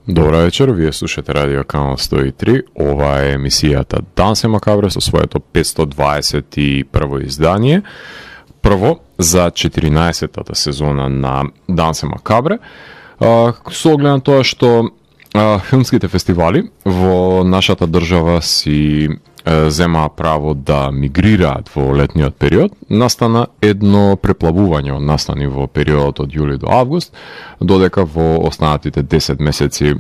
Добра вечер, вие слушате Радио Канал 103. Ова е емисијата Дансе Макабре со своето 521 издание. Прво за 14-тата сезона на Дансе Макабре. Со оглед на тоа што филмските фестивали во нашата држава си земаа право да мигрираат во летниот период, настана едно преплавување од настани во периодот од јули до август, додека во останатите 10 месеци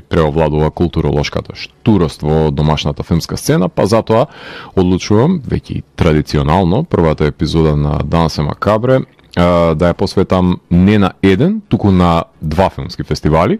преовладува културолошката штурост во домашната филмска сцена, па затоа одлучувам, веќе традиционално, првата епизода на Дансе Макабре да ја посветам не на еден, туку на два филмски фестивали,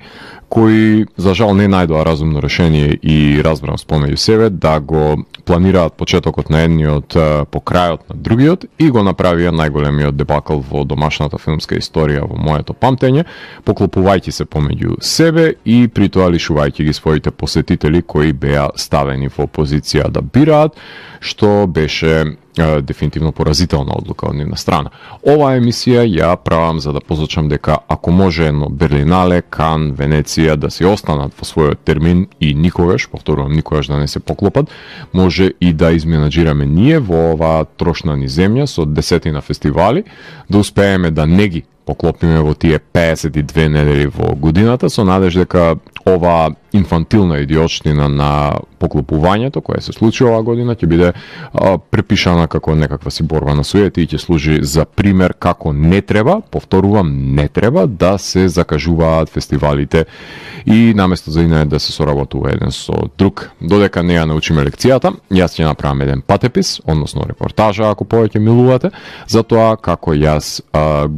кои за жал не најдоа разумно решение и разбраност помеѓу себе да го планираат почетокот на едниот по крајот на другиот и го направија најголемиот дебакл во домашната филмска историја во моето памтење, поклопувајќи се помеѓу себе и при тоа лишувајќи ги своите посетители кои беа ставени во позиција да бираат, што беше дефинитивно поразителна одлука од нивна страна. Оваа емисија ја правам за да позочам дека ако може едно Берлинале, Кан, Венеција да се останат во својот термин и никогаш, повторувам, никогаш да не се поклопат, може и да изменаџираме ние во оваа трошна ни земја со десетина фестивали, да успееме да не ги поклопиме во тие 52 недели во годината, со надеж дека оваа инфантилна идиотштина на поклопувањето, која се случи оваа година, ќе биде препишана како некаква си борба на суети и ќе служи за пример како не треба, повторувам, не треба да се закажуваат фестивалите и наместо за инај да се соработува еден со друг. Додека не ја научиме лекцијата, јас ќе направам еден патепис, односно репортажа, ако повеќе милувате, за тоа како јас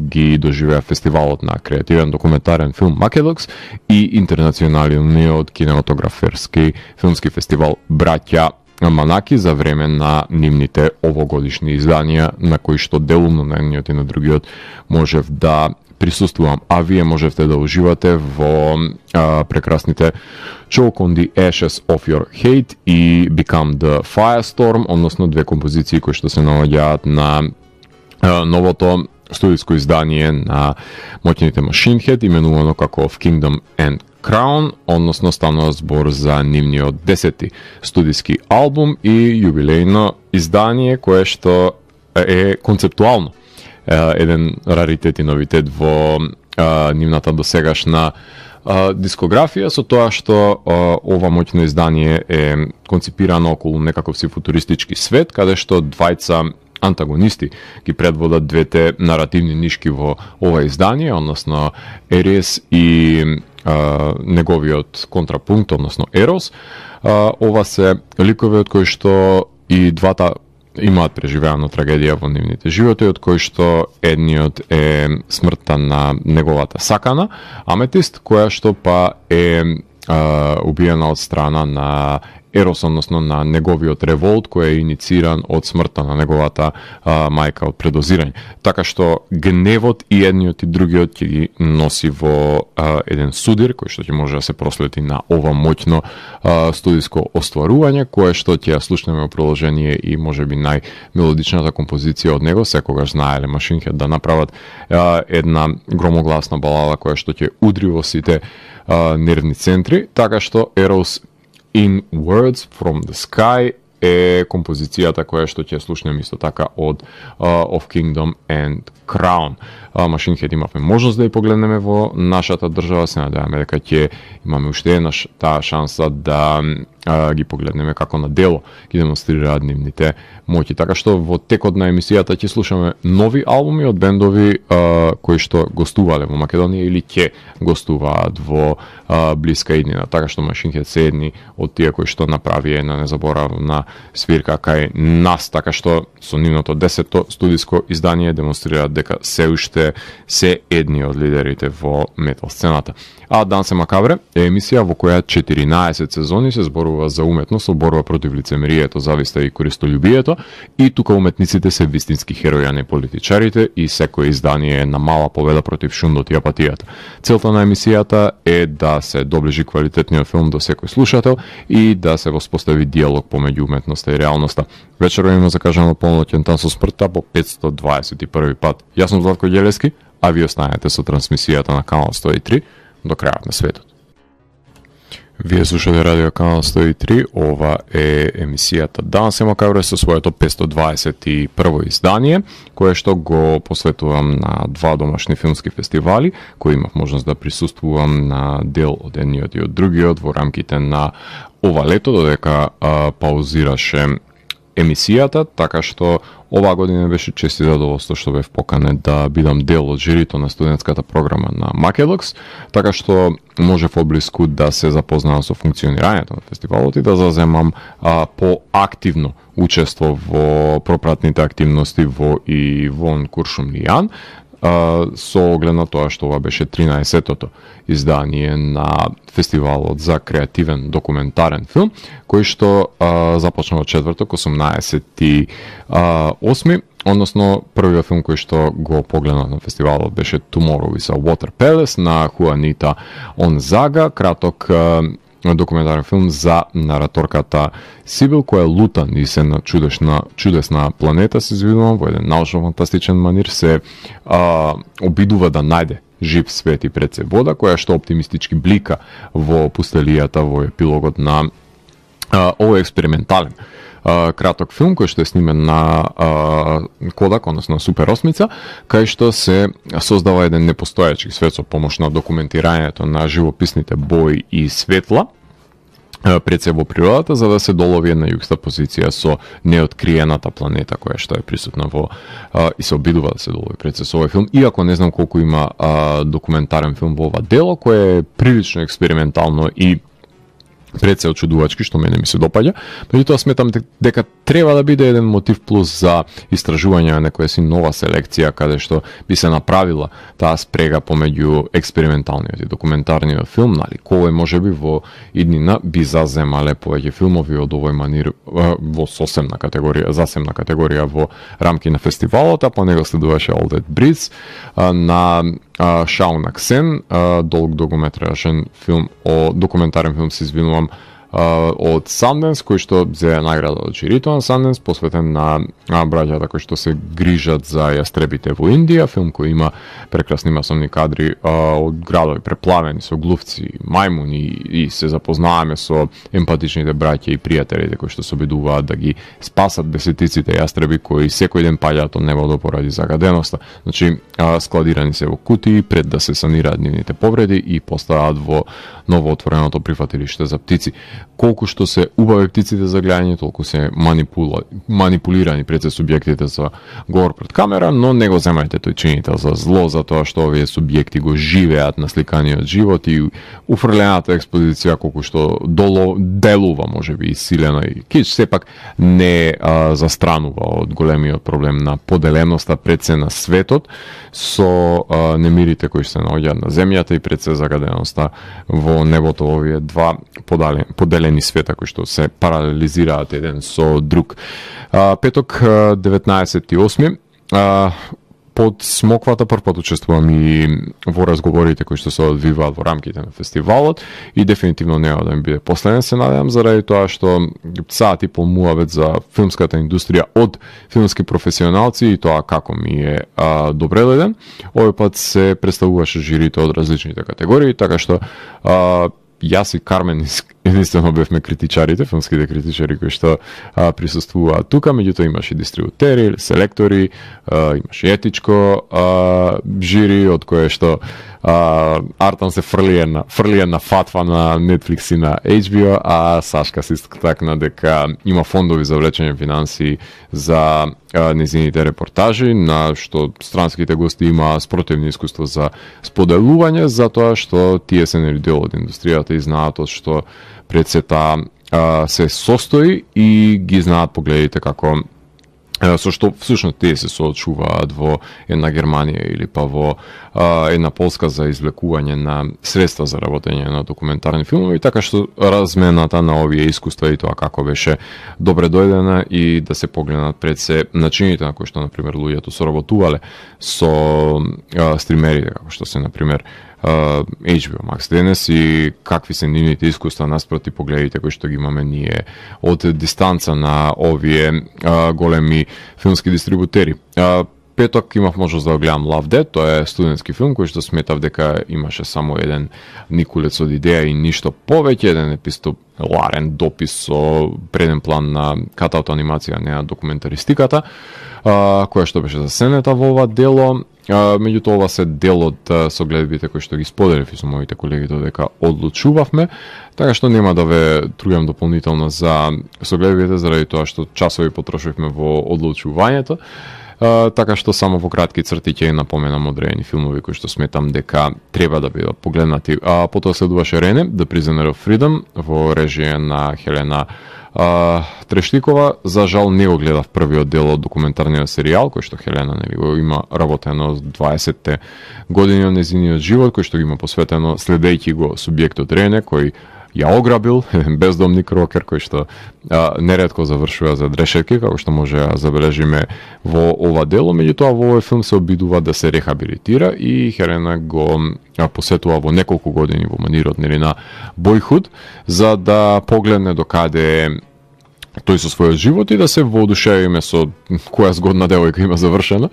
ги доживеа фестивалот на креативен документарен филм Македокс и интернационалниот кинематограферски филмски фестивал Браќа Манаки за време на нивните овогодишни изданија, на кои што делумно на едниот и на другиот можев да присуствувам, а вие можете да уживате во прекрасните Choke on the Ashes of Your Hate и Become the Firestorm, односно две композиции кои што се наоѓаат на новото студиско издание на моќните Machine Head, именувано како Of Kingdom and Crown, односно станува збор за нивниот 10-ти студиски албум и јубилејно издание кое што е концептуално еден раритет и новитет во нивната досегашна дискографија, со тоа што ова моќно издание е концепирано околу некаков си футуристички свет, каде што двајца антагонисти ги предводат двете наративни нишки во ова издание, односно Ерес и неговиот контрапункт, односно Ерос. Ова се ликови од кои што и двата имаат преживеана трагедија во нивните животи, од кои што едниот е смртта на неговата сакана, Аметист, која што па е убиена од страна на Ерос, односно на неговиот револт, кој е инициран од смртта на неговата мајка од предозирање. Така што гневот и едниот и другиот ќе ги носи во еден судир, кој што ќе може да се прослети на ова моќно студиско остварување, кое што ќе ја слушнеме во продолжение и можеби најмелодичната композиција од него, секогаш знаеле Machine Head да направат една громогласна балада која што ќе удри во сите нервни центри, така што Eros In Words from the Sky е композицијата која што ќе слушнеме исто така од Of Kingdom and Crown. Machine Head имавме можност да ја погледнеме во нашата држава, се надеваме дека ќе имаме уште една таа шанса да ги погледнеме како на дело ги демонстрираат нивните моќи. Така што во текот на емисијата ќе слушаме нови албуми од бендови кои што гостувале во Македонија или ќе гостуваат во блиска иднина. Така што Machine Head се едни од тие кои што направи една незаборавна свирка кај нас, така што со нивното 10-то студиско издание демонстрираат дека се уште се едни од лидерите во метал сцената. А Дансе Макабре е емисија во која 14 сезони се зборува за уметност со борба против лицемерието, зависта и користолюбието, и тука уметниците се вистински херои, а не политичарите, и секој издание е на мала победа против шундот и апатијата. Целта на емисијата е да се доближи квалитетниот филм до секој слушател и да се воспостави диалог помеѓу уметноста и реалноста. Вечерва има закажано полноќен тан со смртта по 521 пат. Јас сум Златко Ѓелески, а ви останете со трансмисијата на Канал 103 до крајот на светот. Вие слушате Радио Канал 103, ова е емисијата Данс е Макабре со своето 521 издание, кое што го посветувам на два домашни филмски фестивали, кои имав можност да присуствувам на дел од едниот и од другиот во рамките на ова лето, додека паузираше емисијата, така што оваа година беше чест и задоволство што бев поканет да бидам дел од жирито на студентската програма на Македокс, така што можев одблиску да се запознавам со функционирањето на фестивалот и да заземам поактивно учество во пропратните активности во и вон Куршумлијан, со оглед на тоа што ова беше 13-тото издание на фестивалот за креативен документарен филм, кој што започна во четврток, 18-8, односно првиот филм кој што го погледнав на фестивалот беше Tomorrow is a Water Palace на Хуанита Онзага, краток документарен филм за нараторката Сибил, која лута низ една чудесна планета, се извинувам, во еден научно-фантастичен манир се обидува да најде жив свет и пред се вода, која што оптимистички блика во пустелијата во епилогот на овој експериментален краток филм кој што е снимен на Кодак, односно Супер 8, кај што се создава еден непостојачки свет со помош на документирањето на живописните бои и светла пред се во природата, за да се долови една јукстапозиција со неоткриената планета која што е присутна во и се обидува да се долови пред се со овој филм, иако не знам колку има документарен филм во ова дело, кој е прилично експериментално и пред се очудувачки, што мене ми се допаѓа. Меѓутоа сметам дека треба да биде еден мотив плюс за истражување на некоја си нова селекција, каде што би се направила таа спрега помеѓу експерименталниот и документарниот филм, нали, кој можеби во иднина би заземале повеќе филмови од овој манир во засемна категорија во рамки на фестивалот, а по него следуваше All That Breathes на Шаун Аксен, долг документарен филм, документарен филм, се извинувам, од Санденс, кој што взе награда од жирито на Санденс, посветен на браќата кои што се грижат за јастребите во Индија, филм кој има прекрасни масовни кадри од градови преплавени со глувци, мајмуни и се запознаваме со емпатичните браќа и пријателите кои што се обидуваат да ги спасат десетиците јастреби кои секој ден паѓаат од небото поради загаденоста. Значи, складирани се во кутии пред да се санираат нивните повреди и поставаат во новоотвореното прифатилиште за птици. Колку што се убави птиците за гледање, толку се манипулирани пред се субјектите за говор пред камера, но не го земајте тој чинител за зло, за тоа што овие субјекти го живеат на сликаниот живот и уфрлената експозиција колку што делува можеби исилена и кич сепак не застранува од големиот проблем на поделеноста пред се на светот со немирите кои се наоѓаат на земјата и пред се загаденоста во небото, овие два поделени света кои што се паралелизираат еден со друг. Петок 19.8. Под смоквата првпат учествувам и во разговорите кои што се одвиваат во рамките на фестивалот и дефинитивно нема да ми биде последен, се надевам, заради тоа што саат и пол муавет за филмската индустрија од филмски професионалци и тоа како ми е добредојден. Овој пат се представуваше жирито од различните категории, така што јас и Кармен единствено бевме критичарите, филмските критичари кои што присуствуваат тука, меѓутоа имаше дистрибутери, селектори, имаше етичко жири од кое што Артан се фрли една фатва на Netflix и на HBO, а Сашка се истакна дека има фондови за влечење финанси за незините репортажи, на што странските гости има спротивни искуства за споделување, затоа што тие се нели дел од индустријата и знаат од што пред сета се состои и ги знаат погледите како со што всушност тие се соочуваат во една Германија или па во една Полска за извлекување на средства за работење на документарни филмови, така што размената на овие искуства и тоа како беше добре дојдена и да се погледнат пред се начините на кои што, например, луѓето соработувале со стримерите, како што се, например, HBO Max денес и какви се нивните искуства наспроти погледите кои што ги имаме ние од дистанца на овие големи филмски дистрибутери. петок имав можност да го гледам Love Dead, тоа е студентски филм кој што сметав дека имаше само еден никулец од идеја и ништо повеќе, еден епистоларен допис со преден план на катаут анимација, не на документаристиката, која што беше засенета во ова дело. Меѓутоа ова се дел од согледбите кои што ги споделив со моите колеги додека одлучувавме, така што нема да ве тругам дополнително за согледбите заради тоа што часови потрошивме во одлучувањето. Така што само во кратки црти ќе напоменам одредени филмови кои што сметам дека треба да бидат погледнати. Потоа следуваше Рене, The Prisoner of Freedom, во режија на Хелена Трештикова. За жал не го гледав првиот дел од документарниот серијал кој што Хелена нели го има работено 20-те години од нејзиниот живот, кој што го има посветено следејќи го субјектот Рене кој ја ограбил еден бездомник рокер кој што неретко завршува за дрешетки, како што може да забележиме во ова дело. Меѓутоа во овој филм се обидува да се рехабилитира и Хелена го посетува во неколку години во манирот нели на Boyhood за да погледне докаде тој со својот живот и да се воодушевиме со која згодна девојка има завршено.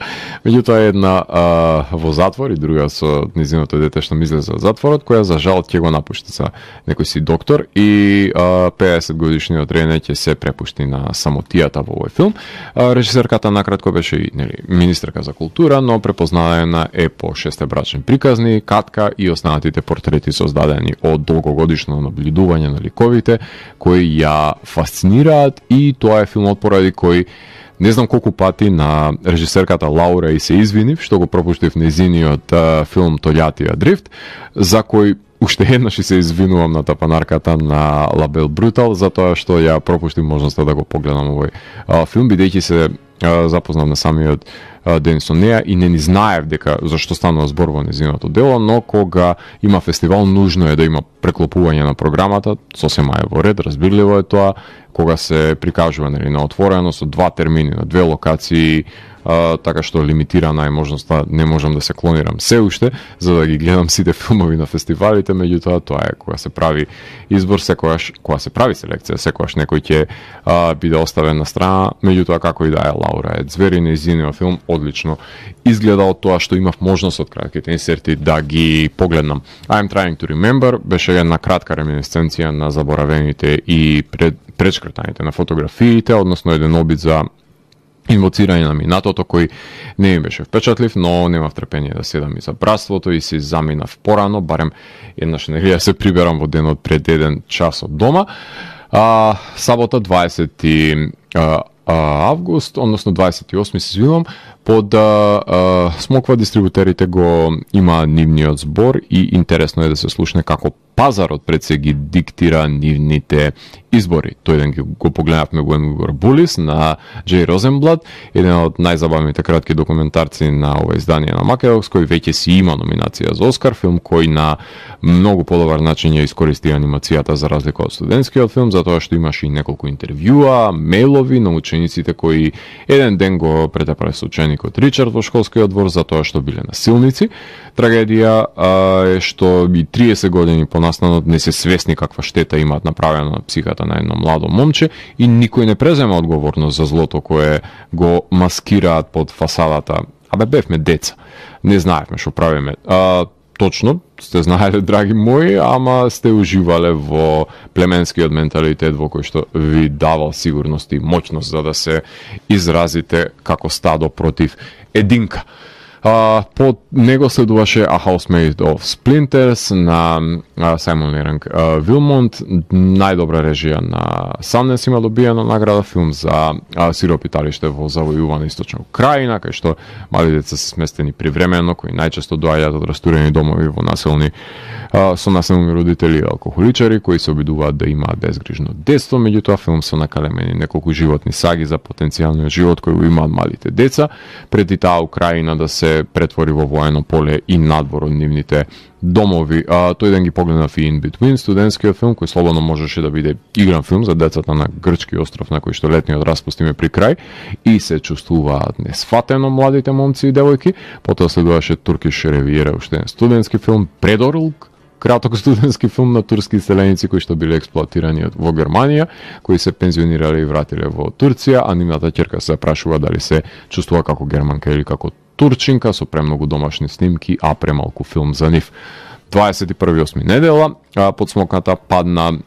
Меѓутоа една во затвор и друга со низиното дете што мисле за затворот, која за жал ќе го напушти за некој си доктор и 50 годишниот Рене ќе се препушти на самотијата во овој филм. Режисерката накратко беше и нели министерка за култура, но препознаена е по шестебрачни приказни, катка и останатите портрети создадени од долгогодишно наблюдување на ликовите кои ја фасцинираат. И тоа е филмот поради кој не знам колку пати на режисерката Лаура и се извинив што го пропуштив нејзиниот филм Тојатија Дрифт, за кој уште еднаш и се извинувам на тапанарката на Лабел Брутал за тоа што ја пропуштив можноста да го погледам овој филм, бидејќи се запознав на самиот ден со неа и не ни знаев дека зашто станува збор во нејзиното дело, но кога има фестивал нужно е да има преклопување на програмата, сосема е во ред, разбирливо е тоа, кога се прикажува нели на отворено со два термини на две локации, така што лимитирана е можноста, не можам да се клонирам се уште за да ги гледам сите филмови на фестивалите, меѓутоа тоа е кога се прави избор, секогаш кога се прави селекција, секогаш некој ќе биде оставен на страна, меѓутоа како и да е Лаура е звери нејзиниот филм одлично изгледа од тоа што имав можност од кратките инсерти да ги погледнам. I'm Trying to Remember беше една кратка реминисценција на заборавените и пречкртаните на фотографиите, односно еден обид за инвоцирање на минатото кој не ми беше впечатлив, но немав трпение да седам и за братството и си заминав порано, барем еднаш нели да се приберам во денот пред 1 час од дома. Сабота 20 август, односно 28 се извинувам, под Смоква дистрибутерите го има нивниот збор и интересно е да се слушне како пазарот пред се ги диктира нивните избори. Тој ден го погледнавме во Емигор Булис на Джей Розенблад, еден од најзабавните кратки документарци на ова издание на Македокс, кој веќе си има номинација за Оскар, филм кој на многу подобар начин ја искористи анимацијата за разлика од студентскиот филм, затоа што имаше и неколку интервјуа, мејлови на учениците кои еден ден го претепале со ученикот Ричард во школскиот двор затоа што биле насилници. Трагедија е што и 30 години понастанот не се свесни каква штета имаат направено на психата на едно младо момче и никој не презема одговорност за злото кое го маскираат под фасадата. Бевме деца, не знаевме што правиме. Точно, сте знаеле, драги мои, ама сте уживале во племенскиот менталитет во кој што ви давал сигурност и моќност за да се изразите како стадо против единка. Под него следуваше A House Made of Splinters на Сајмон Леранг Вилмонт, најдобра режија на Санденс има добиена награда, филм за сиропиталиште во завојувана источна Украина, кај што мали деца се сместени привремено, кои најчесто доаѓаат од растурени домови во населни со населни родители и алкохоличари, кои се обидуваат да имаат безгрижно детство, меѓутоа филм со накалемени неколку животни саги за потенцијалниот живот кој го имаат малите деца, преди таа Украина да се претвори во воено поле и надвор од нивните домови. Тој ден ги погледнав и In Between, студентскиот филм, кој слободно можеше да биде игран филм за децата на грчки остров на кој што летниот распуст им е при крај и се чувствуваат несфатено младите момци и девојки. Потоа следуваше Turkish Riviera, уште еден студентски филм, Предорлк, краток студентски филм на турски иселеници кои што биле експлоатирани во Германија, кои се пензионирале и вратиле во Турција, а нивната ќерка се прашува дали се чувствува како германка или како турчинка, со премногу домашни снимки, а премалку филм за нив. 21.8. недела, под смокната падна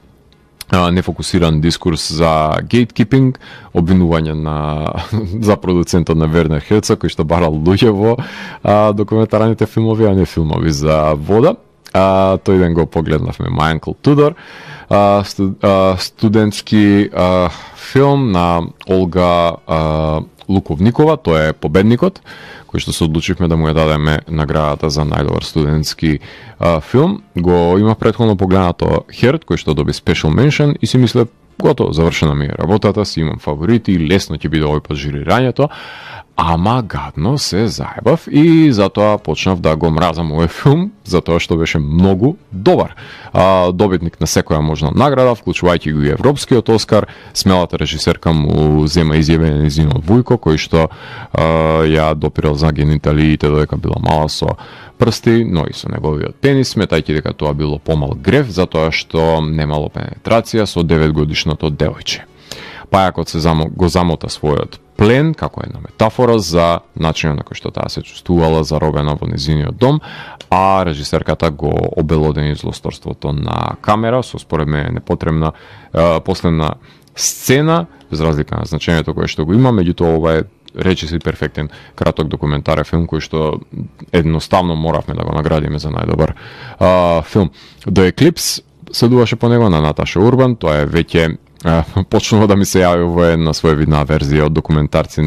нефокусиран дискурс за гейткипинг, обвинување за продуцентот на Вернер Херцог, кој што барал луѓе во документарните филмови, а не филмови за вода. Тој ден го погледнавме My Uncle Tudor, студентски филм на Олга Луковникова, тој е победникот, кој што се одлучивме да му ја дадеме наградата за најдобар студентски филм. Го има претходно погледнато Херт, кој што доби Special Mention и си мисле, готово, завршена ми е работата, си имам фаворити, лесно ќе биде овој пат жирирањето, ама гадно се заебав и затоа почнав да го мразам овој филм, затоа што беше многу добар. Добитник на секоја можна награда, вклучувајќи го и европскиот Оскар, смелата режисерка му зема изјавење на незиниот вујко, кој што ја допирал за гениталиите додека била мала со прсти, но и со неговиот пенис, сметајќи дека тоа било помал грев, затоа што немало пенетрација со 9-годишното девојче. Пајакот се го замота својот плен, како една метафора за начинот на кој што таа се чувствувала заробена во незиниот дом, а режисерката го обелодени злосторството на камера со според мене непотребна последна сцена, без разлика на значењето кое што го има, меѓутоа ова е речиси перфектен краток документарен филм кој што едноставно моравме да го наградиме за најдобар филм. The Eclipse следуваше по него на Наташа Урбан, тоа е веќе почнува да ми се јави во една своевидна верзија од документарци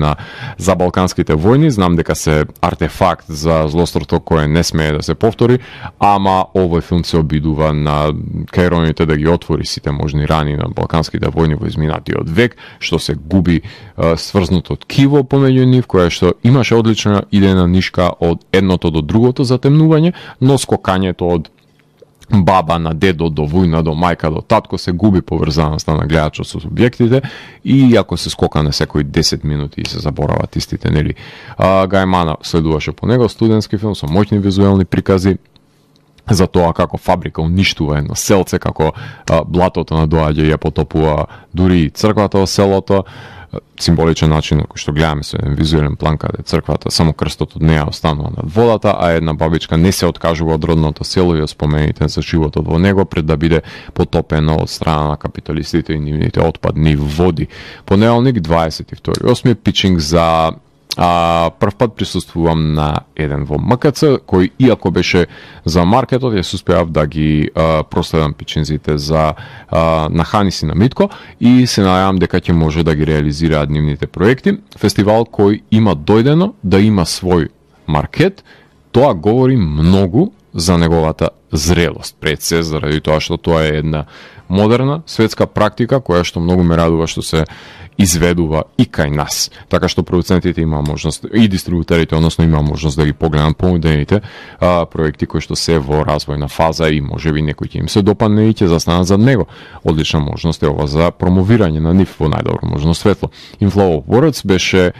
за балканските војни. Знам дека се артефакт за злосторство кое не смее да се повтори, ама овој филм се обидува на кајроните да ги отвори сите можни рани на балканските војни во изминатиот век, што се губи сврзнато ткиво помеѓу нив, кое што имаше одлична идејна нишка од едното до другото затемнување, но скокањето од баба на дедо до војна до мајка до татко се губи поврзаноста на гледачот со субјектите и ако се скока на секои 10 минути и се заборават истите, нели. Гајмана следуваше по него, студентски филм со моќни визуелни прикази за тоа како фабрика уништува едно селце, како блатото на доаѓа и ја потопува дури и црквата во селото, символичен начин кој што гледаме со еден визуелен план каде црквата само крстот од неа останува над водата, а една бабичка не се откажува од родното село и ја спомените за животот во него пред да биде потопено од страна на капиталистите и нивните отпадни води. Понеделник 22.8. пичинг за прв пат присуствувам на еден во МКЦ, кој иако беше за маркетот, ја успеав да ги проследам пичинзите за на Ханис и на Митко и се најавам дека ќе може да ги реализираат нивните проекти. Фестивал кој има дојдено да има свој маркет, тоа говори многу за неговата зрелост пред се, заради тоа што тоа е една модерна светска практика која што многу ме радува што се изведува и кај нас. Така што продуцентите има можност и дистрибутерите, односно има можност да ги погледнат понудените проекти кои што се во развојна фаза и можеби некој ќе им се допадне и ќе застанат за него. Одлична можност е ова за промовирање на нив во најдобро можно светло. In Flow of Words беше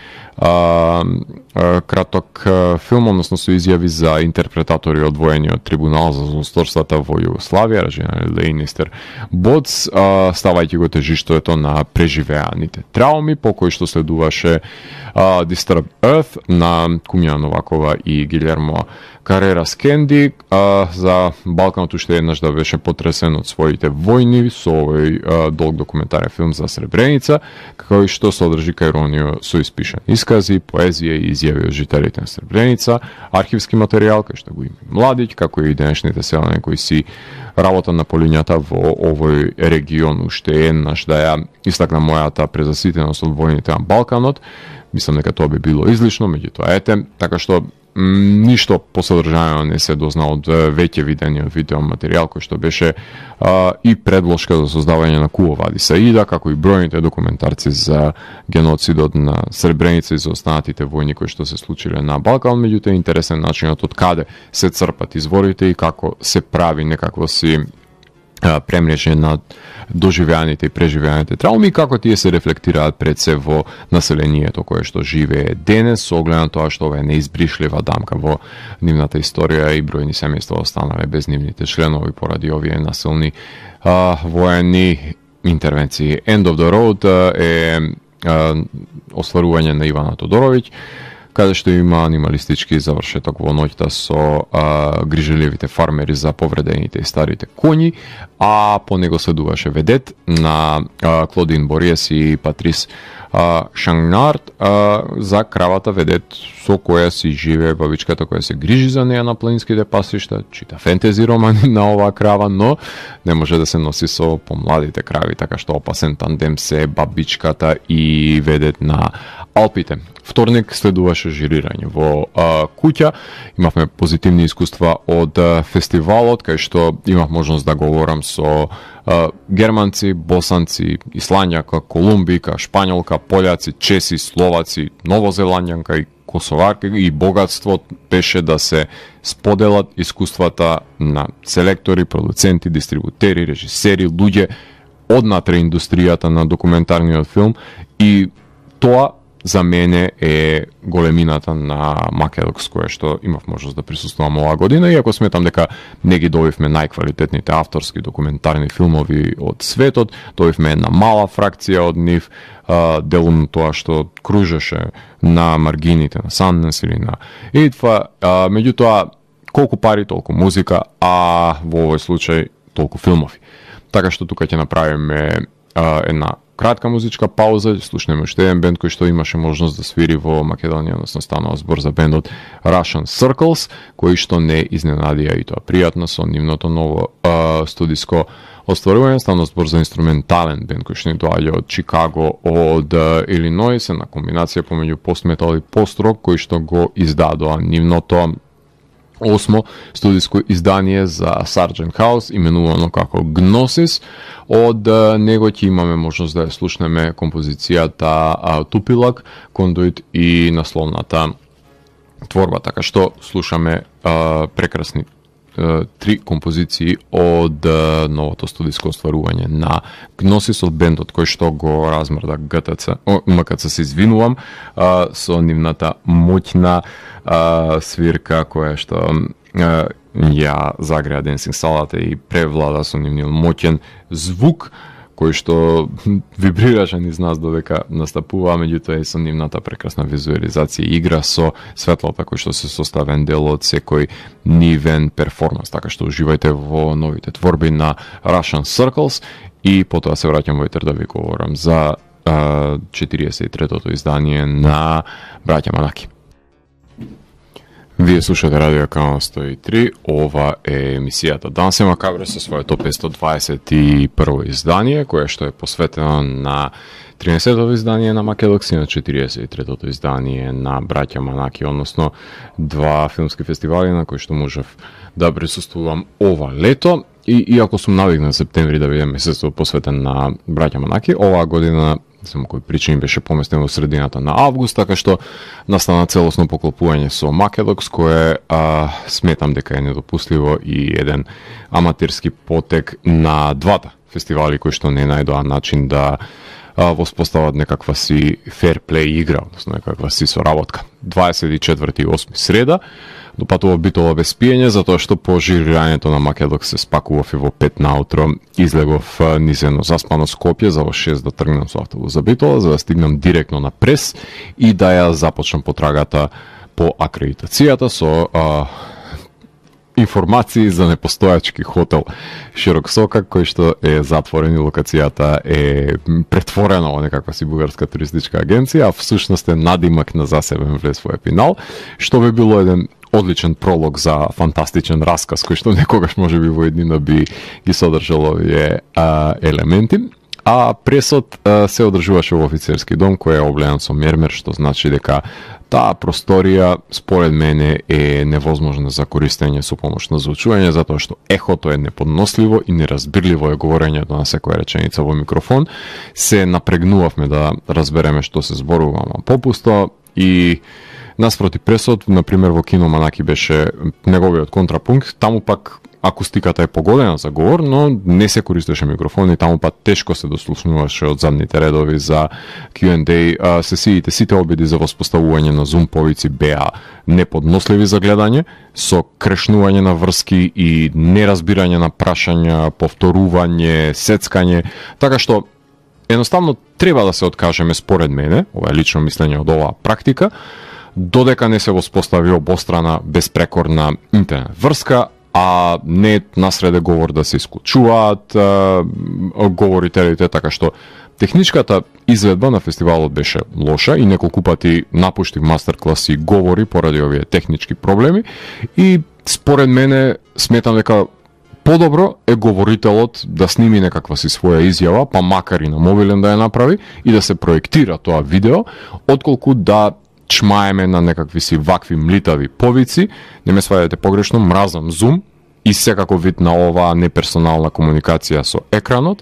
краток филм, односно со изјави за интерпретатори од воениот трибунал за злосторствата во Југославија, режисер Лејнистер Боц, ставајќи го тежиштото на преживеаните трауми, по кој што следуваше Disturbed Earth на Кумја Новакова и Гилермо Карера Скенди. За Балканот уште еднаш да беше потресен од своите војни со овој долг документарен филм за Сребреница, кој што содржи кај со испишани искази, поезија и изјави од жителите на Сребреница, архивски материјал кој што го има Младиќ, како и денешните селени кои си работа на полињата во овој регион. Уште еднаш да ја истакна мојата презаситеност од војните на Балканот. Мислам дека тоа би било излишно, меѓутоа ете, така што ништо по содржањето не се дозна од веќе видениот видео материјал кој што беше и предложка за создавање на Куо Вади Саида, како и бројните документарци за геноцидот на Сребреница и за останатите војни кои што се случиле на Балкан. Меѓутоа интересен начинот од каде се црпат изворите и како се прави некакво си премрежje на доживеаните и преживеаните трауми, како тие се рефлектираат пред се во населението кое што живее денес, со оглед на тоа што ова е неизбришлива дамка во нивната историја и бројни семејства останале без нивните членови поради овие насилни воени интервенции. End of the Road е остварување на Ивана Тодоровиќ, каде што има анималистички завршеток во ноќта со грижеливите фармери за повредените и старите коњи, а по него следуваше Ведет на Клодин Бориес и Патрис Шангнард за кравата Ведет со која си живее бабичката која се грижи за неја на планинските пасишта, чита фентези романи на оваа крава, но не може да се носи со помладите крави, така што опасен тандем се бабичката и Ведет на Алпите. Вторник следуваше жирирање во куќа. Имавме позитивни искуства од фестивалот, кај што имав можност да говорам со германци, босанци, исландјака, колумбика, шпањолка, пољаци, чеси, словаци, новозеландјанка и косоварка, и богатство беше да се споделат искуствата на селектори, продуценти, дистрибутери, режисери, луѓе однатре индустријата на документарниот филм, и тоа за мене е големината на Македокс, кое што имав можност да присуствувам оваа година, иако сметам дека не ги добивме најквалитетните авторски документарни филмови од светот, добивме една мала фракција од нив, делом тоа што кружеше на маргините на Sundance или на ИДФА, меѓутоа колку пари, толку музика, а во овој случај толку филмови. Така што тука ќе направиме една кратка музичка пауза, слушнеме уште еден бенд кој што имаше можност да свири во Македонија, односно станува збор за бендот Russian Circles, кој што не изненадија и тоа пријатно со нивното ново студиско остварување. Станува збор за инструментален бенд кој што ни доаѓа од Чикаго, од Илиноис, на комбинација помеѓу постметал и пост-рок, кој што го издадоа нивното 8 студиско издание за Sargent House, именувано како Gnosis. Од него ќе имаме можност да ја слушнеме композицијата Тупилак, Conduit и насловната творба. Така што слушаме прекрасни три композиции од новото студиско остварување на Gnosis од бендот кој што го размрда МКЦ, се извинувам, со нивната моќна свирка која што ја загреа Dancing Salata и превлада со нивниот моќен звук кој што вибрираше низ нас додека настапува, меѓутоа и со нивната прекрасна визуализација и игра со светлата кој што се составен дел од секој нивен перформанс. Така што уживајте во новите творби на Russian Circles и потоа се враќам во етер да ви говорам за 43-тото издание на Браќа Манаки. Вие слушате Радио Канал 103, ова е емисијата Дансе Макабре со своето 521 издание, кое што е посветено на 13-тото издание на Македокс и на 43-тото издание на Браќа Манаки, односно два филмски фестивали на кои што можев да присуствувам ова лето. И иако сум навикнат септември да видам месецот посветен на Браќа Манаки, оваа година само кој причини беше поместен во средината на август, така што настана целосно поклопување со Македокс, кое сметам дека е недопустливо и еден аматерски потек на двата фестивали кои што не најдоа начин да воспостават некаква си fair play игра, односно некаква си соработка. 24.8. среда, допатува Битола без пиење, затоа што по жирирањето на Македокс се спакував и во 5 наутро, излегов низ едно заспано Скопје, за во 6 да тргнам со автобус за Битола, за да стигнам директно на прес и да ја започнам потрагата по акредитацијата со информации за непостојачки хотел Широк Сокак, кој што е затворен и локацијата е претворена во некаква си бугарска туристичка агенција, а всушност е надимак на засебен влез во Епинал, што би било еден одличен пролог за фантастичен расказ, кој што некогаш може би во еднина би ги содржал овие елементи. А пресот се одржуваше во офицерски дом, кој е облеан со мермер, што значи дека таа просторија, според мене, е невозможна за користење со помош на звучување, затоа што ехото е неподносливо и неразбирливо е говорењето на секоја реченица во микрофон. Се напрегнувавме да разбереме што се зборува, ама попусто, и наспроти пресот, например во кино Манаки беше неговиот контрапункт, таму пак акустиката е погодена за говор, но не се користеше микрофон и таму па тешко се дослушнуваше од задните редови за Q&A. Сесиите, сите обиди за воспоставување на Zoom повици беа неподносливи за гледање, со крешнување на врски и неразбирање на прашања, повторување, сецкање, така што едноставно треба да се откажеме според мене, ова е лично мислење од оваа практика, додека не се воспостави обострана безпрекорна интернет врска, а не насреде говор да се исклучуваат говорителите, така што техничката изведба на фестивалот беше лоша и неколку пати напуштив мастер-класи говори поради овие технички проблеми и според мене сметам дека подобро е говорителот да сними некаква си своја изјава, па макар и на мобилен да ја направи и да се проектира тоа видео, отколку да чмаеме на некакви си вакви млитави повици. Не ме сваѓате погрешно, мразам Zoom и секако вид на оваа неперсонална комуникација со екранот.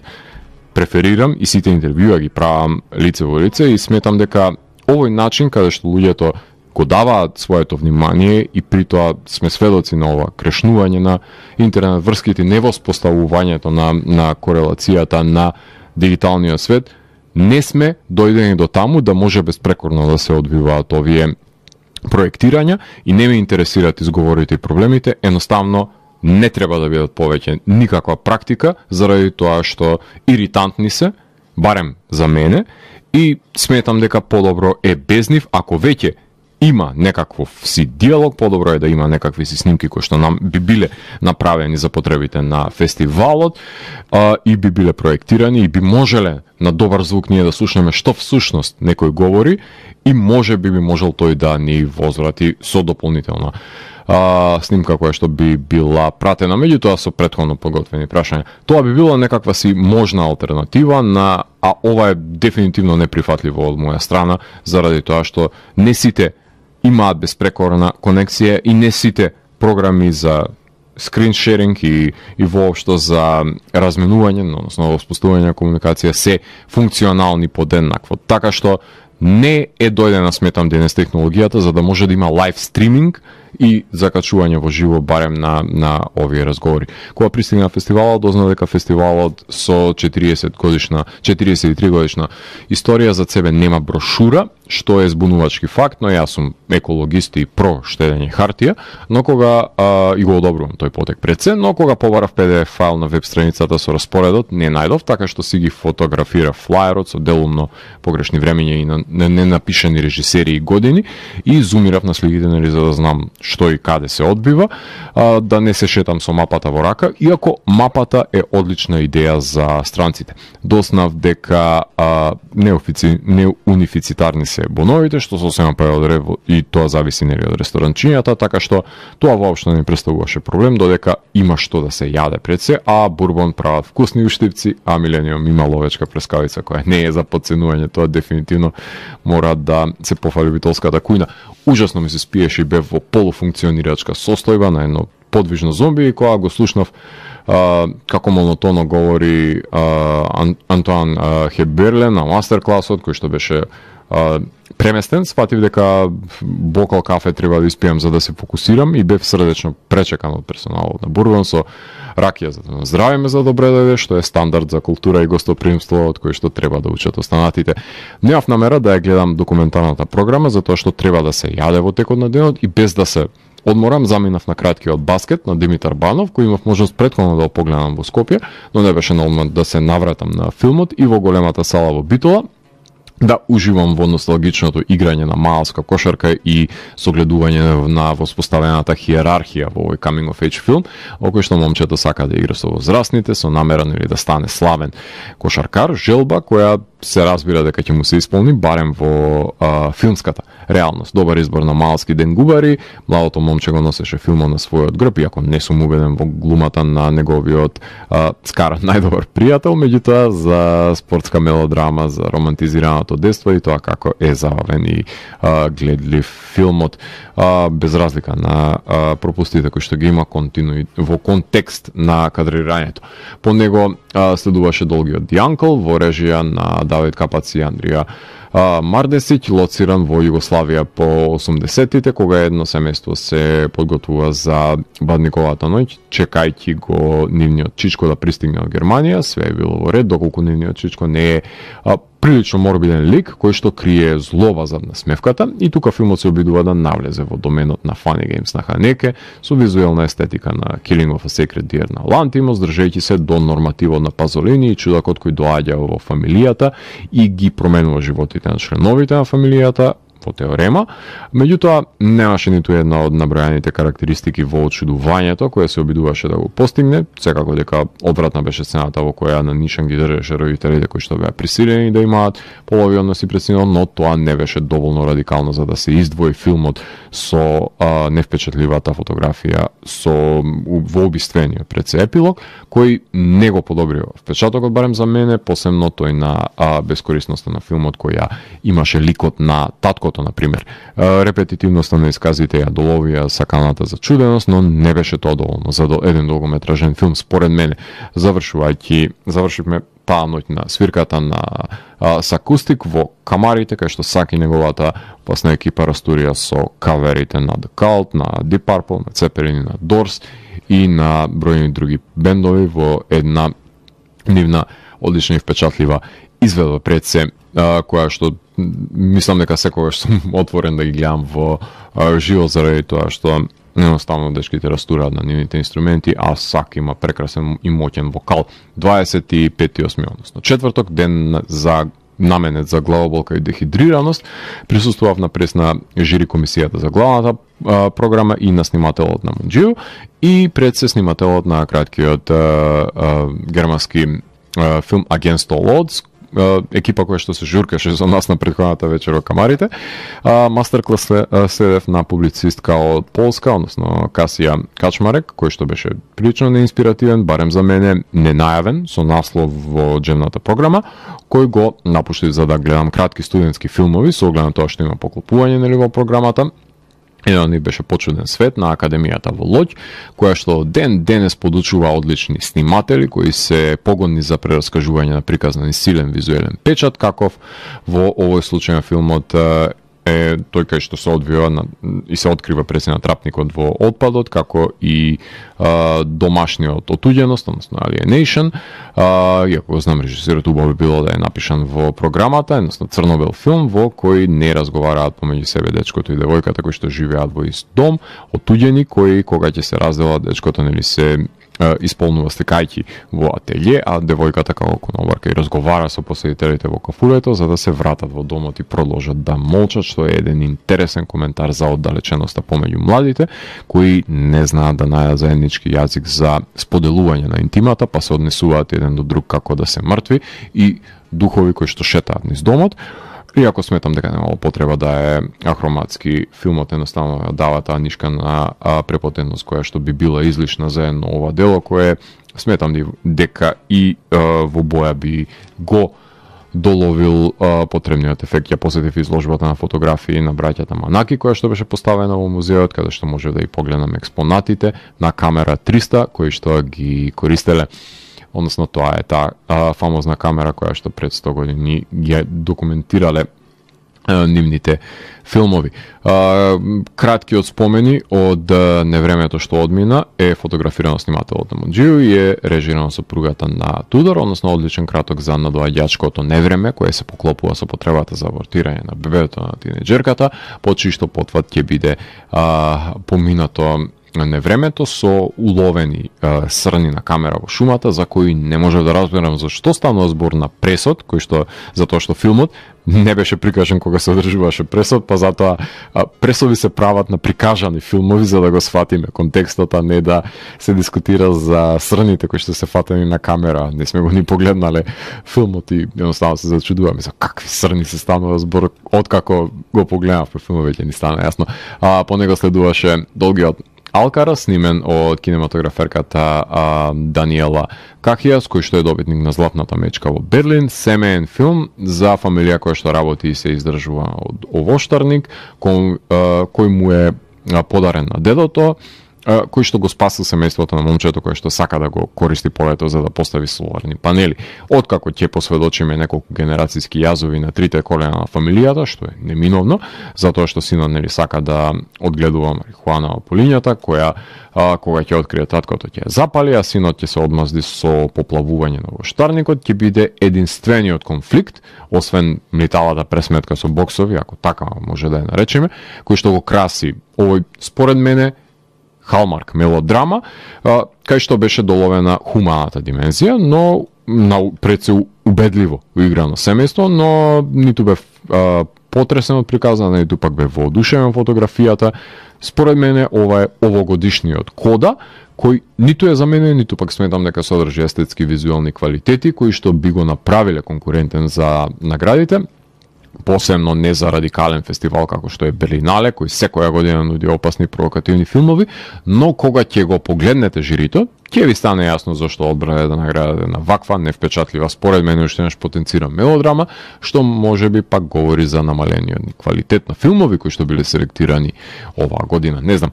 Преферирам и сите интервјуа ги правам лице во лице и сметам дека овој начин каде што луѓето го даваат своето внимание и при тоа сме сведоци на ова крешнување на интернет врските, невоспоставувањето на корелацијата на дигиталниот свет, не сме дојдени до таму да може безпрекорно да се одвиваат овие проектирања и не ме интересираат изговорите и проблемите, едноставно не треба да бидат повеќе никаква практика, заради тоа што иритантни се, барем за мене, и сметам дека подобро е без нив, ако веќе има некаков си диалог, подобро е да има некакви си снимки кои што нам би биле направени за потребите на фестивалот и би биле проектирани и би можеле на добар звук ние да слушнеме што всушност некој говори и може би можел тој да ни возврати со дополнителна снимка која што би била пратена, меѓутоа со претходно подготвени прашања. Тоа би било некаква си можна алтернатива на, а ова е дефинитивно неприфатливо од моја страна, заради тоа што не сите имаат безпрекорна конекција и не сите програми за скрин шеринг и воопшто за разменување, односно воспоставување на комуникација се функционални подеднакво. Така што не е дојдена, сметам, денес технологијата за да може да има лайв стриминг и закачување во живо барем на овие разговори. Кога пристигна на фестивалот, дознав дека фестивалот со 43 годишна историја за себе нема брошура, што е збунувачки факт, но јас сум екологист и про штедење хартија, но кога и го одобрувам тој потек пред се, но кога побарав PDF файл на веб страницата со распоредот, не најдов, така што си ги фотографирав флаерот со делумно погрешни времења и не напишани режисери и години и зумирав на слигите, нели, за да знам што и каде се одбива, да не се шетам со мапата во рака, иако мапата е одлична идеја за странците. Доснав дека неунифицитарни се боновите, што сосема па и тоа зависи нели од ресторанчињата, така што тоа воопшто не представуваше проблем, додека има што да се јаде пред се, а бурбон прават вкусни уштипци, а Милениум има ловечка прескавица која не е за подценување, тоа дефинитивно мора да се пофали любителската кујна. Ужасно ми се спиеше и бев во полуфункционирачка состојба на едно подвижно зомби и кога го слушнав како монотонно говори Антуан Хепберлен на мастер-класот кој што беше преместен, сфатив дека бокал кафе треба да испијам за да се фокусирам и бев срдечно пречекан од персоналот на Бурбон со ракија за да здравиме за добре дојде, што е стандард за култура и гостопримство од кој што треба да учат останатите. Немав намера да ја гледам документарната програма, затоа што треба да се јаде во текот на денот и без да се одморам, заминав на краткиот баскет на Димитар Банов, кој имав можност претходно да го погледам во Скопје, но не беше на одмор да се навратам на филмот и во големата сала во Битола, да уживам во носталгичното играње на маалска кошарка и согледување на воспоставената хиерархија во овој coming of age филм, во кој што момчето сака да игра со возрастните, со намера или да стане славен кошаркар, желба која се разбира дека ќе му се исполни барем во филмската реалност. Добар избор на Маалски Денгубари, младото момче го носеше филмот на својот грб, иако не сум убеден во глумата на неговиот скарат најдобар пријател, меѓутоа за спортска мелодрама, за романтизираното детство и тоа како е забавен и гледлив филмот, без разлика на пропустите кои што ги има во контекст на кадрирањето. По него следуваше Долгиот The Uncle во режија на Давид Капац и Андрија Мардесиќ, лоциран во Југославија по 80-тите, кога едно семејство се подготвува за Бадниковата ноќ, чекајќи го нивниот чичко да пристигне од Германија. Све е било во ред, доколку нивниот чичко не е прилично морбиден лик кој што крие злоба зад насмевката, и тука филмот се обидува да навлезе во доменот на Funny Games на Ханеке со визуелна естетика на Killing of a Sacred Deer на Лантимос, држејќи се до нормативот на Пазолини и чудакот кој доаѓа во фамилијата и ги променува животите на членовите на фамилијата во теорема. Меѓутоа, немаше ниту една од набројаните карактеристики во очудувањето која се обидуваше да го постигне. Секако дека одвратна беше сцената во која на нишан ги држеше родителите кои што беа присилени да имаат полови односи пред синот, но тоа не беше доволно радикално за да се издвои филмот со невпечатливата фотографија со вообиствениот пред се епилог, кој не го подобрива впечатокот, барем за мене, посебно тој на бескорисноста на филмот која имаше ликот на таткото, например. Репетитивноста на исказите ја доловија саканата за чуденост, но не беше тоа доволно за еден долгометражен филм, според мене. Завршивме таа ноќ на свирката на Сакустик во Камарите, кај што Саки неговата пасна екипа растурија со каверите на The Cult, на Deep Purple, на Цепелин, на Doors и на бројни други бендови во една нивна одлична и впечатлива изведба пред се, која што мислам дека секогаш сум отворен да ги гледам во живо, заради тоа што едноставно дечките растураат на нивните инструменти, а Сак има прекрасен и моќен вокал. 25.8, односно четврток, ден за наменет за главоболка и дехидрираност, присуствував на пресна жири комисијата за главната програма и на снимателот на Монџио, и пред се снимателот на краткиот германски филм Against All Odds, екипа која што се журкаше со нас на претходната вечер во Камарите. Мастерклас следев на публицистка од Полска, односно Касија Качмарек, кој што беше прилично неинспиративен, барем за мене ненајавен, со наслов во джемната програма, кој го напушти за да гледам кратки студентски филмови, со оглед на тоа што има поклопување нели во програмата. Еден од нив беше Почуден свет на Академијата во Лоѓ, која што ден денес подучува одлични сниматели кои се погодни за прераскажување на приказан и силен визуелен печат, каков во овој случај на филмот е тој кај што се одвива и се открива пресена трапникот во отпадот, како и домашниот отуѓеност, односно Alienation. Иако го знам, режисерот убаво би било да е напишан во програмата, едносно црно-бел филм во кој не разговараат помеѓу себе дечкото и девојката кои што живеат во ист дом, отуѓени кои кога ќе се разделат дечкото нели се исполнува стекајќи во ателје, а девојката како конобарка и разговара со посетителите во кафулето за да се вратат во домот и продолжат да молчат, што е еден интересен коментар за оддалеченоста помеѓу младите кои не знаат да најдат заеднички јазик за споделување на интимата, па се однесуваат еден до друг како да се мртви и духови кои што шетаат низ домот. Иако сметам дека немало потреба да е ахроматски, филмот едноставно дава таа нишка на препотентност која што би била излишна за едно ова дело, кое сметам дека и во боја би го доловил потребниот ефект. Ја посетив изложбата на фотографии на браќата Манаки, која што беше поставена во музеот, каде што може да и погледнам експонатите на камера 300, кои што ги користеле. Односно, тоа е таа фамозна камера која што пред 100 години ја документирале нивните филмови. Краткиот спомени од невремето што одмина е фотографирано снимателот на Монџио и е режирано сопругата на Тудор, односно одличен краток за надоаѓачкото невреме кое се поклопува со потребата за абортирање на бебето на тинеџерката, по чишто потват ќе биде поминато невремето со уловени срни на камера во шумата, за кои не може да разберам зашто станува збор на пресод, кој што затоа што филмот не беше прикажан кога се одржуваше пресод, па затоа пресови се прават на прикажани филмови за да го сватиме контекстот, а не да се дискутира за срните кои што се фатени на камера. Не сме го ни погледнале филмот и едноставно се зачудуваме за какви срни се станува збор, откако го погледнавме филмот веќе ни стана јасно. По него следуваше долгиот Алкара, снимен од кинематограферката Даниела Кахијас, кој што е добитник на Златната мечка во Берлин, семеен филм за фамилија која што работи и се издржува од овоштарник, кој му е подарен на дедото, кој што го спасил семејството на момчето кое што сака да го користи полето за да постави соларни панели. Откако ќе посведочиме неколку генерацијски јазови на трите колена на фамилијата, што е неминовно, затоа што синот нели сака да одгледува марихуана во полињата, која кога ќе открие таткото ќе запали, а синот ќе се одмазди со поплавување на воштарникот, ќе биде единствениот конфликт, освен млиталата пресметка со боксови, ако така може да ја наречеме, кој што го краси овој, според мене, Халмарк мелодрама, кај што беше доловена хуманата димензија, но пред се убедливо уиграно семејство, но ниту бев потресен од приказана, ниту пак бев воодушевен фотографијата. Според мене ова е овогодишниот Кода, кој ниту е за мене, ниту пак сметам дека содржи естетски визуелни квалитети, кои што би го направиле конкурентен за наградите. Посебно не за радикален фестивал како што е Берлинале, кој секоја година нуди опасни провокативни филмови, но кога ќе го погледнете жирито, ќе ви стане јасно зашто одбране да наградите на ваква невпечатлива, според мене уште неш потенцира мелодрама, што можеби пак говори за намалениот квалитет на филмови кои што биле селектирани оваа година. Не знам.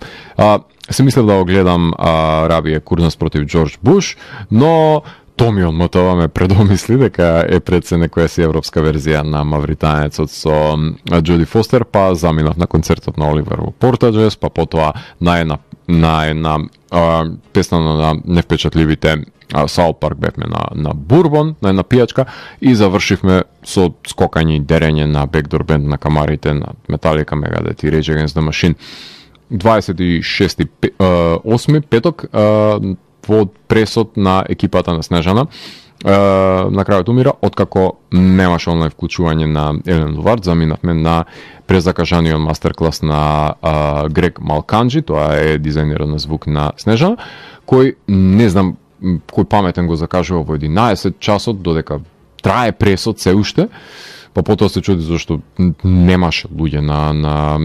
Се мислев да го гледам Рабие Курнас против Џорџ Буш, но Томи од МТВ ме предомисли дека е пред се некоја си европска верзија на Мавританецот со Џоди Фостер, па заминав на концертот на Оливер во Портаџес, па потоа на една песна на невпечатливите Саут Парк бевме на Бурбон, на една пијачка и завршивме со скокање и дерење на бекдор бенд на камарите на Металика, Мегадет и Rage Against the Machine. 26.8. петок во пресот на екипата на Снежана на крајот умира, откако немаше онлайн вклучување на Елен Лувард, заминавме на презакажаниот мастер-клас на Грег Малканджи, тоа е дизајнерот на звук на Снежана, кој не знам кој паметен го закажува во 11 часот, додека трае пресот се уште, па потоа се чуди зашто немаше луѓе на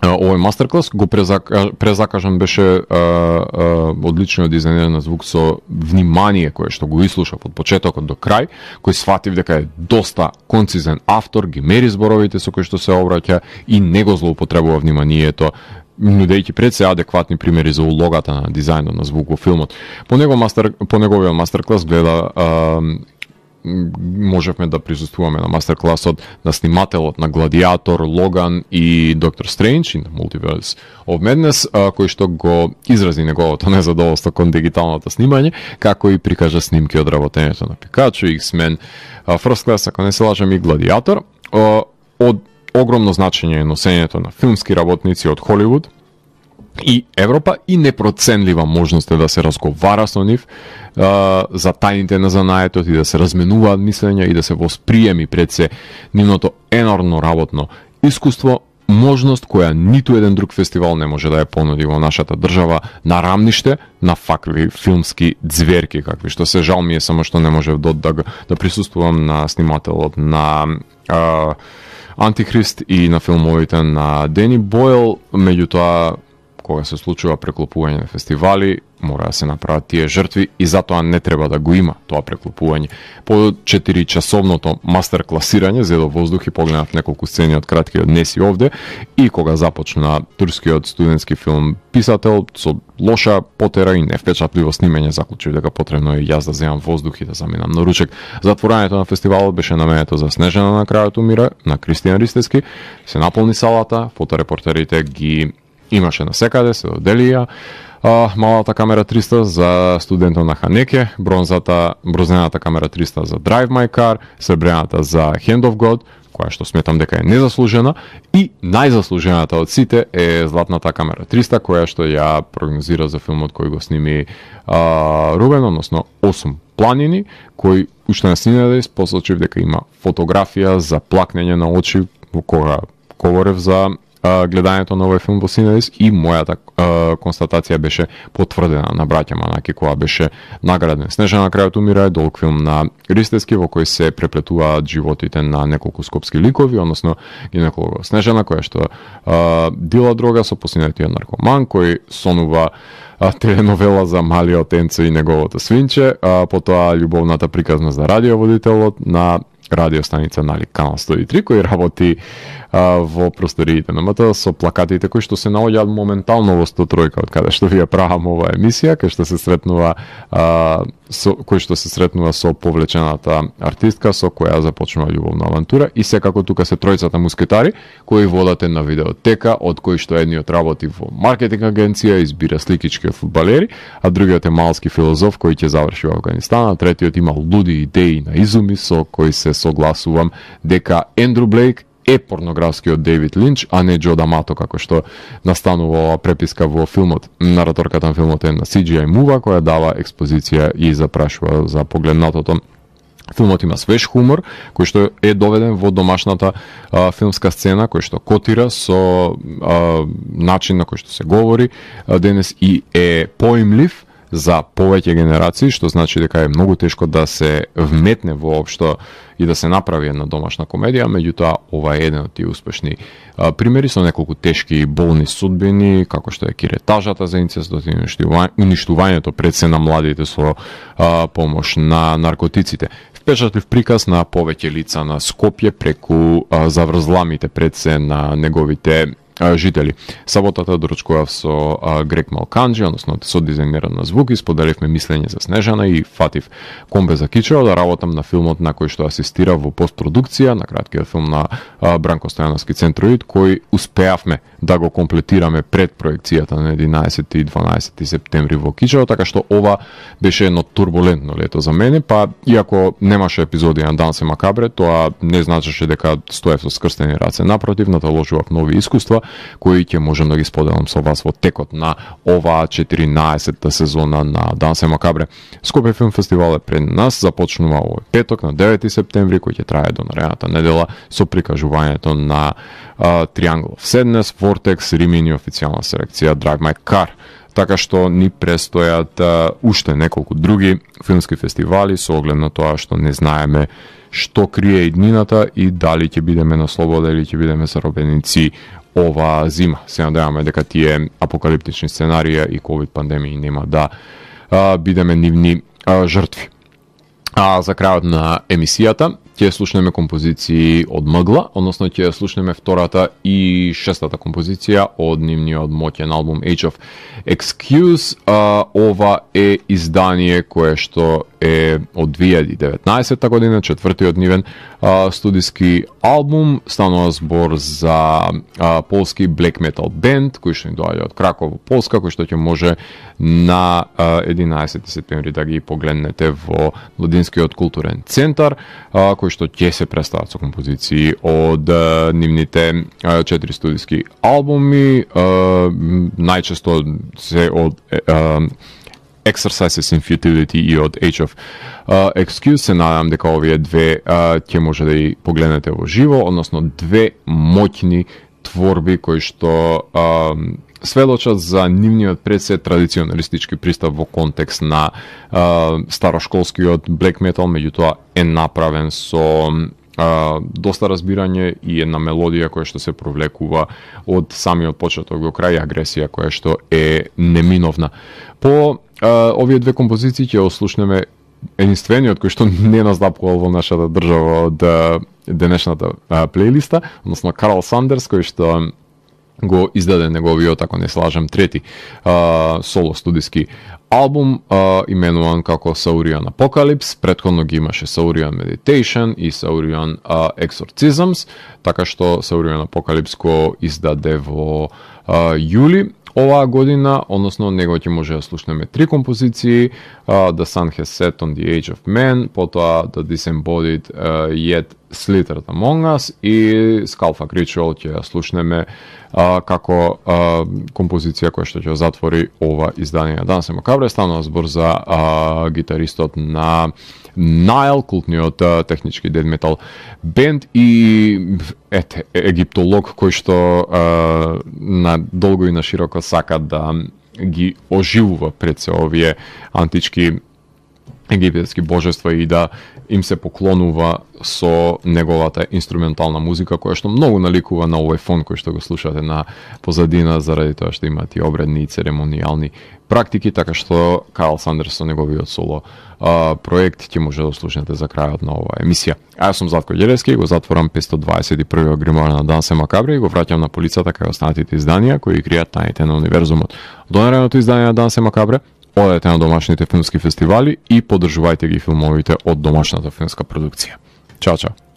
овој мастер-клас. Го презакажан беше одличниот дизајнер на звук со внимание кое што го ислушав од почетокот до крај, кој сватив дека е доста концизен автор, ги мери зборовите со кои што се обраќа и не го злоупотребува вниманието, нудејќи пред се адекватни примери за улогата на дизајнот на звук во филмот. По неговиот мастер-клас гледа можевме да присуствуваме на мастер-класот на снимателот на Гладиатор, Логан и Доктор Стрендж и на Multiverse of Madness, кој што го изрази неговото незадоволство кон дигиталното снимање, како и прикажа снимки од работењето на Пикачу, X-Men, First Class, ако не се лажам, и Гладиатор. Од огромно значење е носењето на филмски работници од Холивуд и Европа и непроценлива можност е да се разговара со нив за тајните на занаетот и да се разменуваат мислења и да се восприеми пред се нивното енормно работно искуство, можност која ниту еден друг фестивал не може да ја понуди во нашата држава на рамниште на факви филмски ѕверки, какви што се. Жал ми е само што не можев да присуствувам на снимателот на Антихрист и на филмовите на Дени Бойл, меѓутоа кога се случува преклопување на фестивали, мора да се направат тие жртви и затоа не треба да го има тоа преклопување. По 4-часовното мастер класирање зедо воздух и погледнав неколку сцени од краткиот Неси овде и кога започна турскиот студентски филм Писател со лоша потера и невпечатливо снимање, заклучив дека потребно е јас да земам воздух и да заминам на ручек. Затворањето на фестивалот беше наменето за Снежана на крајот умира на Кристијан Ристевски, се наполни салата, фоторепортерите ги имаше на секаде, се доделија малата камера 300 за студентот на Ханеке, бронзената камера 300 за Drive My Car, сребрената за Hand of God, која што сметам дека е незаслужена, и најзаслужената од сите е златната камера 300, која што ја прогнозира за филмот кој го сними Рубен, односно 8 планини, кој уште на синеде посочив дека има фотографија за плакнење на очи кога говорев за гледањето на овој филм во Синедис и мојата констатација беше потврдена на браќа Манаки која беше награден. Снежана на крајот умира е долг филм на Ристевски во кој се преплетуваат животите на неколку скопски ликови, односно гинеколог Снежана која што дила дрога со посинетиот наркоман кој сонува теленовела за малиот Енцо и неговото свинче, потоа љубовната приказна за радиоводителот на радио станица, нали, канал 103, кој работи во просториите на МТ со плакатите кои што се наоѓаат моментално во 103 од каде што вие правам оваа емисија, кој што се сретнува со повлечената артистка со која започнува љубовна авантура, и секако тука се тројцата мускетари кои водат една видеотека од кои што едниот работи во маркетинг агенција, избира сликички фудбалери, а другиот е малски филозоф кој ќе заврши во Афганистан, а третиот има луди идеи на изуми со кои се согласувам дека Ендрю Блейк е порнографскиот Дейвид Линч, а не Джо Дамато, како што настанува оваа преписка во филмот. Нараторката на филмот е на CGI Мува, која дава експозиција и запрашува за погледнатото. Филмот има свеж хумор, кој што е доведен во домашната филмска сцена, кој што котира со начин на кој што се говори денес и е поимлив за повеќе генерации, што значи дека е многу тешко да се вметне воопшто и да се направи една домашна комедија, меѓутоа ова е еден од тие успешни примери со неколку тешки и болни судбини, како што е киретажата за инцестот и уништувањето пред се на младите со помош на наркотиците. Впечатлив приказ на повеќе лица на Скопје преку заврзламите пред се на неговите жители. Саботата доручкував со Грег Малканджи, односно со дизајнерот на звук, и споделивме мислење за Снежана и Фатив Комбе Закичева да работам на филмот на кој што асистира во постпродукција на краткиот филм на Бранко Стојановски Центроид, кој успеавме да го комплетираме пред проекцијата на 11 и 12 септември во Кичево, така што ова беше едно турбулентно лето за мене, па иако немаше епизоди на Дансе Макабре, тоа не значеше дека стоев со скрстени раце, напротив, наталожував нови искуства кои ќе можам да ги споделам со вас во текот на оваа 14-та сезона на Дансе Макабре. Скопје филм фестивал е пред нас, започнува овој петок на 9 септември, кој ќе трае до наредната недела со прикажувањето на Triangle of Sadness, Vortex, Римини, официјална селекција Drive My Car. Така што ни престојат уште неколку други филмски фестивали со оглед на тоа што не знаеме што крие иднината и дали ќе бидеме на слобода или ќе бидеме заробеници ова зима. Се надеваме дека тие апокалиптични сценарија и ковид пандемии нема да бидеме нивни жртви. А за крајот на емисијата ќе слушнеме композиции од Мгла, односно ќе слушнеме втората и шестата композиција од нивниот моќен албум Age of Excuse. Ова е издание кое што е од 2019 година, четвртиот нивен студиски албум. Станува збор за полски black metal бенд кој што ни доаѓа од Краков, Полска, кој што ќе може на 11 септември да ги погледнете во Младинскиот културен центар, кој што ќе се представат со композиции од нивните 4 студиски албуми, најчесто се од Exercises in Futility и од Age of Excuse. Се надам дека овие две ќе може да ги погледнете во живо, односно две моќни творби кои што сведочат за нивниот пред се традиционалистички пристап во контекст на старошколскиот black metal, меѓутоа е направен со доста разбирање и една мелодија која што се провлекува од самиот почеток до крај, агресија која што е неминовна. По овие две композиции ќе ослушнеме единствениот кој што не наздапувал во нашата држава од денешната плейлиста, односно Карл Сандерс, кој што го издаде неговиот, ако не слажам, трети соло студиски албум, именуван како Saurian Apocalypse. Предходно ги имаше Saurian Meditation и Saurian Exorcisms, така што Saurian Apocalypse го издаде во јули оваа година, односно него ќе може да слушнеме три композиции: The Sun Has Set on the Age of Man, потоа The Disembodied Yet Slithered Among Us и Skullfuck Ritual ќе ја слушнеме како композиција која што ќе затвори ова издание на Дансе Макабре. Станува збор за гитаристот на Nile, култниот технички дед метал бенд и египтолог кој што на долго и на широко сака да ги оживува пред се овие антички египетски божества и да им се поклонува со неговата инструментална музика, која што многу наликува на овој фон кој што го слушате на позадина, заради тоа што имат и обредни и церемонијални практики, така што Кайл Сандерс со неговиот соло проект ќе може да слушнете за крајот на оваа емисија. А јас сум Зlatko Ѓелевски, го затворам 521 гримуар на Дансе Макабре и го враќам на полицата кај останатите изданија кои кријат тајните на универзумот. До наредното издание на Дансе Макабре, одете на домашните филмски фестивали и поддржувајте ги филмовите од домашната филмска продукција. Чао, чао!